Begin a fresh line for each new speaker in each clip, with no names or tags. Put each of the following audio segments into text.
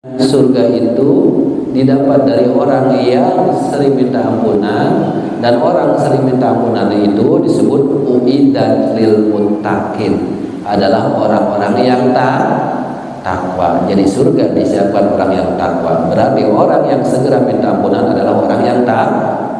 Surga itu didapat dari orang yang sering minta ampunan, dan orang sering minta ampunan itu disebut uiddat lil muttaqin, adalah orang-orang yang takwa. Jadi surga disiapkan orang yang takwa. Berarti orang yang segera minta ampunan adalah orang yang takwa.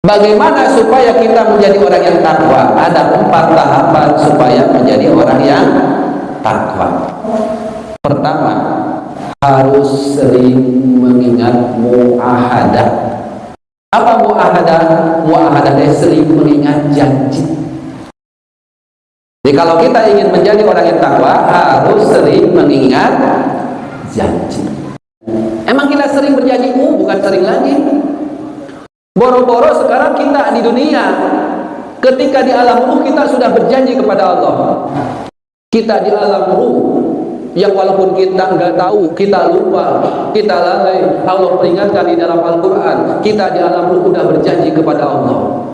Bagaimana supaya kita menjadi orang yang takwa? Ada 4 tahapan supaya menjadi orang yang takwa. Pertama, harus sering mengingat muahadah. Apa muahadah? Muahadah itu sering mengingat janji. Jadi kalau kita ingin menjadi orang yang takwa, harus sering mengingat janji. Emang kita sering berjanji? Bukan sering lagi. Boro-boro sekarang kita di dunia, ketika di alam ruh kita sudah berjanji kepada Allah. Kita di alam ruh yang walaupun kita nggak tahu, kita lupa, kita lalai, Allah peringatkan di dalam Al-Quran, kita di alam ruh sudah berjanji kepada Allah.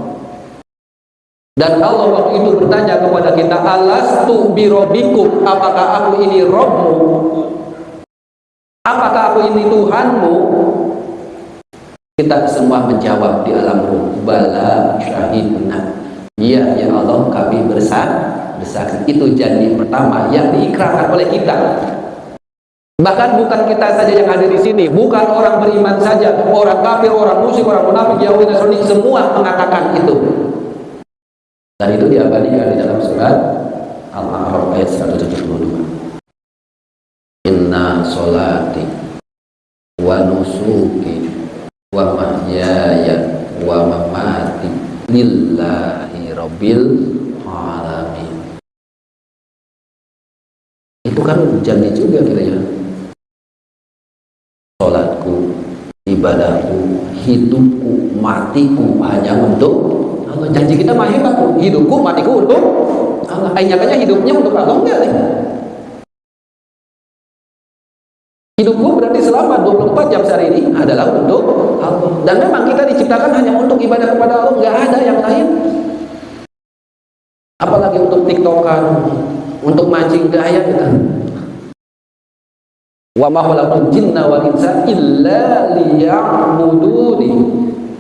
Dan Allah waktu itu bertanya kepada kita, alastu birobbikum, apakah aku ini Robmu? Apakah aku ini Tuhanmu? Kita semua menjawab di alam ruh, bala syahidna, iya ya Allah, kami bersaksi. Itu janji pertama yang diikrarkan oleh kita. Bahkan bukan kita saja yang hadir di sini, bukan orang beriman saja, orang kafir, orang musyrik, orang munafik, Yahudi, Nasrani, semua mengatakan itu. Dan itu diabadikan di dalam surat Al-A'raf ayat 172. Inna sholati wa nusuki wa mahyaya wa mamati lillahi rabbil alamin. Itu kan janji juga kiranya. Salatku, ibadahku, hidupku, matiku hanya untuk Allah. Janji kita mah hebat tuh. Hidupku, matiku untuk Allah. Nyatanya hidupnya untuk Allah enggak nih? Hidupku berarti selama 24 jam sehari ini adalah untuk Allah. Dan memang kita diciptakan hanya untuk ibadah kepada Allah, nggak ada yang lain. Apalagi untuk tiktokan, untuk mancing gaya kita. Wa ma khalaqtul jinna wal insa illa liya'buduni.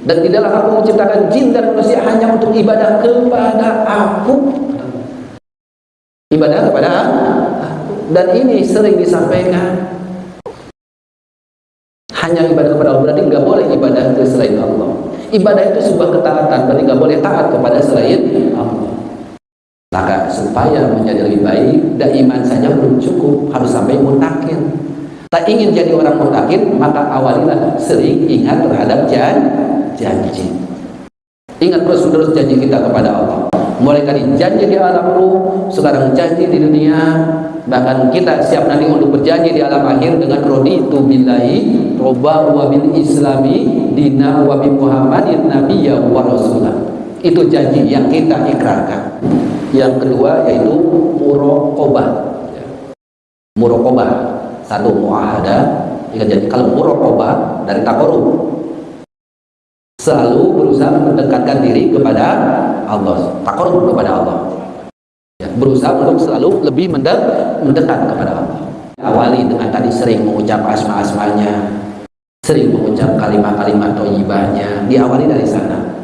Dan tidaklah aku menciptakan jin dan manusia hanya untuk ibadah kepada aku. Ibadah kepada aku. Dan ini sering disampaikan. Hanya ibadah kepada Allah, berarti nggak boleh ibadah ke selain Allah. Ibadah itu sebuah ketaatan, berarti nggak boleh taat kepada selain Allah. Maka supaya menjadi lebih baik, iman saja belum cukup, harus sampai muttaqin. Tak ingin jadi orang muttaqin, maka awalilah sering ingat terhadap janji. Ingat terus-menerus janji kita kepada Allah. Mulai tadi janji di alam ruh, sekarang janji di dunia, bahkan kita siap nanti untuk berjanji di alam akhir dengan raditu billahi robba wa bil islami dina wa bi muhammadin nabiyya wa rasulah. Itu janji yang kita ikrarkan. Yang kedua yaitu muraqabah. Muraqabah, satu muahadah, jadi kalau muraqabah dari taqarrub, selalu berusaha mendekatkan diri kepada Allah, taqarrub kepada Allah. Ya, berusaha untuk selalu lebih mendekat kepada Allah. Awali dengan tadi sering mengucap asma-asmanya, sering mengucap kalimat-kalimat thayyibahnya, diawali dari sana.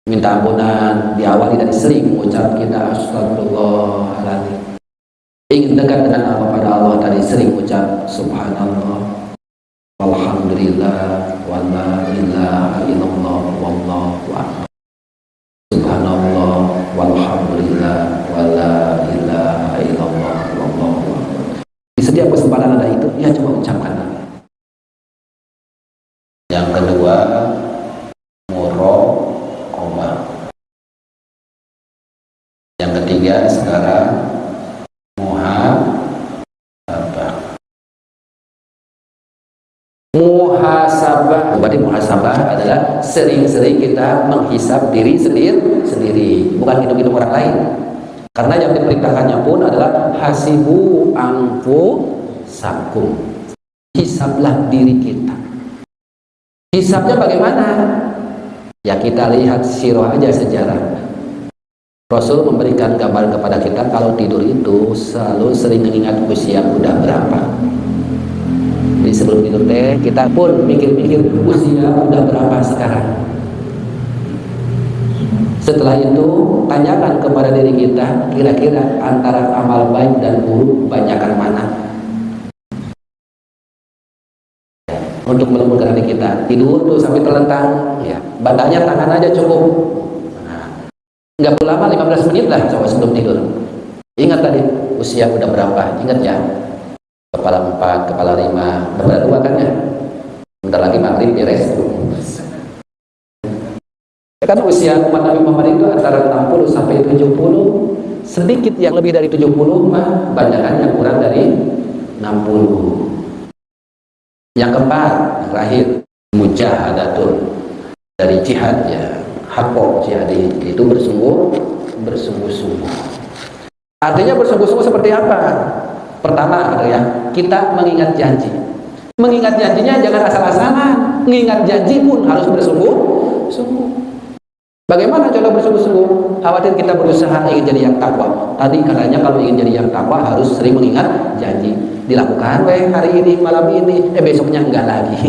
Minta ampunan, diawali dari sering mengucap kita astagfirullahaladzim. Ingin dekat dengan Allah pada Allah, tadi sering mengucap subhanallah, walhamdulillah, wa la ilaha illallah, wallahu akbar. Subhanallah, walhamdulillah, wa la ilaha illallah, wallahu akbar. Di setiap kesempatan ada itu, ya coba ucapkan. Yang kedua, muraqabah. Yang ketiga sekarang muhasabah. Berarti muhasabah adalah sering-sering kita menghisab diri sendiri, bukan hidup-hidup orang lain. Karena yang diperintahkannya pun adalah hasibu anfusakum. Hisablah diri kita. Hisabnya bagaimana? Ya kita lihat sirah aja, sejarah. Rasul memberikan gambaran kepada kita kalau tidur itu selalu sering mengingat usia udah berapa. Jadi sebelum tidur teh kita pun mikir-mikir usia udah berapa sekarang. Setelah itu tanyakan kepada diri kita, kira-kira antara amal baik dan buruk banyakan mana? Untuk melembutkan hati kita, tidur tuh sampai terlentang, ya, batanya tangan aja cukup. Nggak perlu lama, 15 menit lah coba sebelum tidur. Ingat tadi usia udah berapa, ingat ya, kepala 4, kepala 5, kepala 2 kan ya, bentar lagi maghrib beres. Kan usia umat Nabi Muhammad itu antara 60 sampai 70, sedikit yang lebih dari 70 mah banyakan yang kurang dari 60. Yang keempat, yang terakhir, mujahadatul, dari jihad ya, hakok jihad itu bersungguh-sungguh. Artinya bersungguh-sungguh seperti apa? Pertama ya, kita mengingat janji. Mengingat janjinya jangan asal-asalan. Mengingat janji pun harus bersungguh-sungguh. Bagaimana cara bersungguh-sungguh? Khawatir kita berusaha ingin jadi yang takwa. Tadi katanya kalau ingin jadi yang takwa harus sering mengingat janji. Dilakukan hari ini, malam ini, besoknya enggak lagi.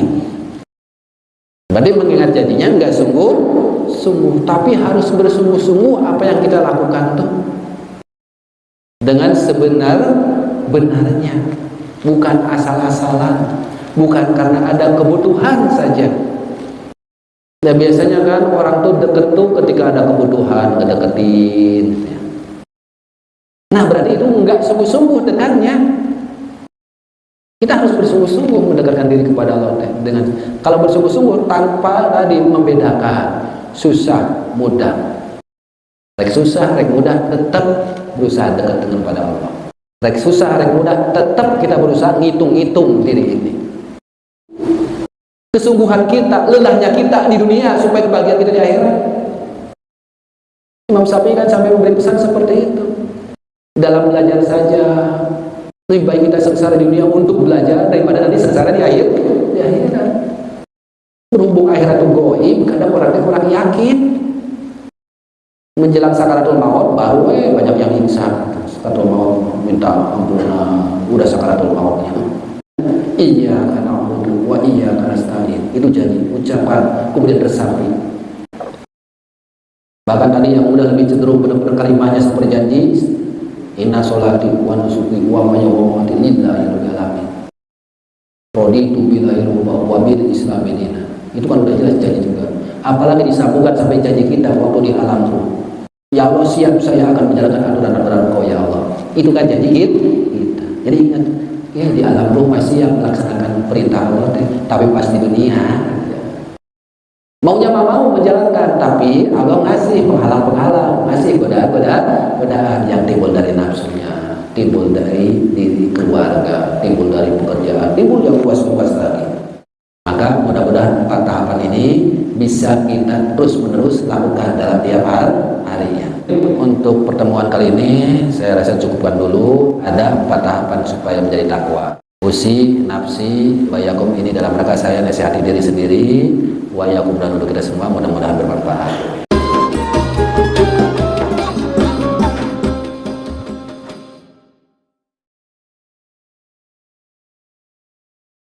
Berarti mengingat janjinya enggak sungguh-sungguh, tapi harus bersungguh-sungguh apa yang kita lakukan tuh dengan sebenar-benarnya, bukan asal-asalan, bukan karena ada kebutuhan saja. Ya biasanya kan orang tuh deket tuh ketika ada kebutuhan ngedeketin. Nah berarti itu enggak sungguh-sungguh dekatnya. Kita harus bersungguh-sungguh mendekatkan diri kepada Allah dengan kalau bersungguh-sungguh tanpa tadi membedakan susah mudah. Rek susah, rek mudah tetap berusaha dekat dengan pada Allah. Rek susah, rek mudah tetap kita berusaha ngitung-ngitung diri ini. Kesungguhan kita, lelahnya kita di dunia supaya kebahagiaan kita di akhirat. Imam Syafi'i kan sampai memberi pesan seperti itu. Dalam belajar saja, lebih baik kita sengsara di dunia untuk belajar daripada nanti sengsara di akhirat. Berhubung akhirat itu goib, kadang orang kurang yakin. Menjelang sakaratul maut baru banyak yang insaf. Sakaratul maut minta ampunan, udah sakaratul mautnya. Iya karena wa iya karena nasta'in, itu janji ucapan kemudian resapi. Bahkan tadi yang udah lebih cenderung benar-benar kalimatnya seperti janji, inna sholati wa nusuki wa mamati lillahi rabbil alamin, raditu billahi rabban wa bil islami dinan. Itu kan udah jelas janji juga. Apalagi disambungkan sampai janji kita waktu di alam ruh, ya Allah siap saya akan menjalankan aturan-aturan Engkau ya Allah. Itu kan janji kita. Jadi ingat ya di alam ruh masih yang melaksanakan perintah Allah, tapi pas di dunia maunya mau menjalankan, tapi Allah ngasih penghalang-penghalang, ngasih godaan yang timbul dari nafsunya, timbul dari diri keluarga, timbul dari pekerjaan, timbul yang luas-luas lagi. Maka mudah-mudahan 4 tahapan ini bisa kita terus-menerus lakukan dalam tiap harinya. Untuk pertemuan kali ini saya rasa cukupkan dulu. Ada 4 tahapan supaya menjadi takwa. Usi, nafsi, wayakum, ini dalam rangka saya nasihati diri sendiri, wayakum dan untuk kita semua, mudah-mudahan bermanfaat.